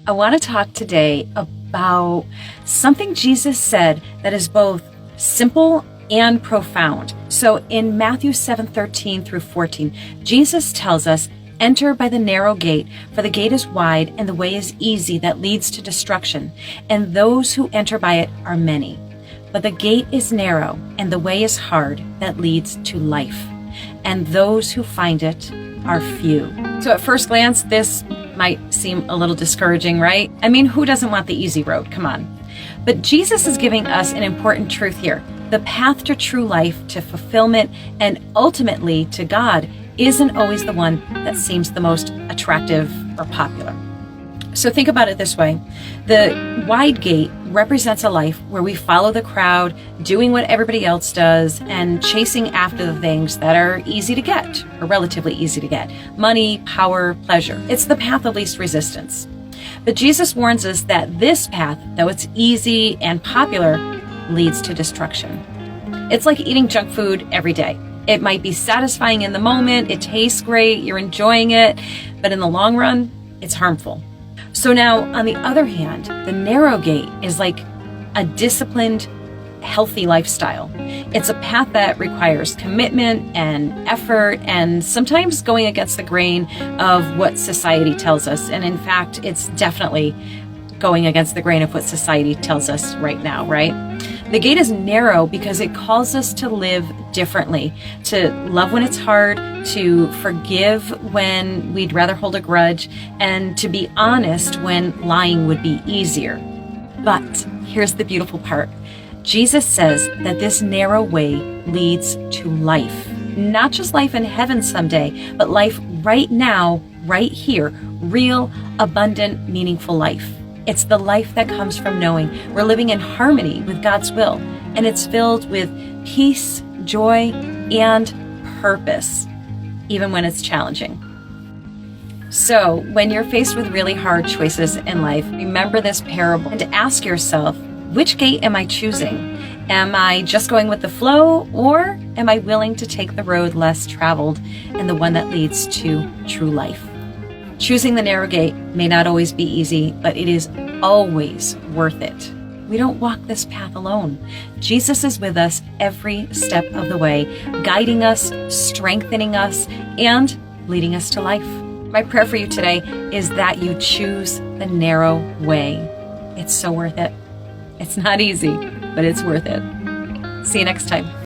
I want to talk today about something Jesus said that is both simple and profound. So in Matthew 7:13 through 14, Jesus tells us, "Enter by the narrow gate, for the gate is wide and the way is easy that leads to destruction, and those who enter by it are many. But the gate is narrow and the way is hard that leads to life, and those who find it are few." So at first glance, this might seem a little discouraging, right? I mean, who doesn't want the easy road? Come on. But Jesus is giving us an important truth here. The path to true life, to fulfillment, and ultimately to God isn't always the one that seems the most attractive or popular. So think about it this way. The wide gate represents a life where we follow the crowd, doing what everybody else does, and chasing after the things that are easy to get, or relatively easy to get. Money, power, pleasure. It's the path of least resistance. But Jesus warns us that this path, though it's easy and popular, leads to destruction. It's like eating junk food every day. It might be satisfying in the moment, it tastes great, you're enjoying it, but in the long run, it's harmful. So now, on the other hand, the narrow gate is like a disciplined, healthy lifestyle. It's a path that requires commitment and effort and sometimes going against the grain of what society tells us. And in fact, it's definitely going against the grain of what society tells us right now, right? The gate is narrow because it calls us to live differently, to love when it's hard, to forgive when we'd rather hold a grudge, and to be honest when lying would be easier. But here's the beautiful part. Jesus says that this narrow way leads to life. Not just life in heaven someday, but life right now, right here. Real, abundant, meaningful life. It's the life that comes from knowing we're living in harmony with God's will, and it's filled with peace, joy, and purpose, even when it's challenging. So when you're faced with really hard choices in life, remember this parable and ask yourself, which gate am I choosing? Am I just going with the flow, or am I willing to take the road less traveled and the one that leads to true life? Choosing the narrow gate may not always be easy, but it is always worth it. We don't walk this path alone. Jesus is with us every step of the way, guiding us, strengthening us, and leading us to life. My prayer for you today is that you choose the narrow way. It's so worth it. It's not easy, but it's worth it. See you next time.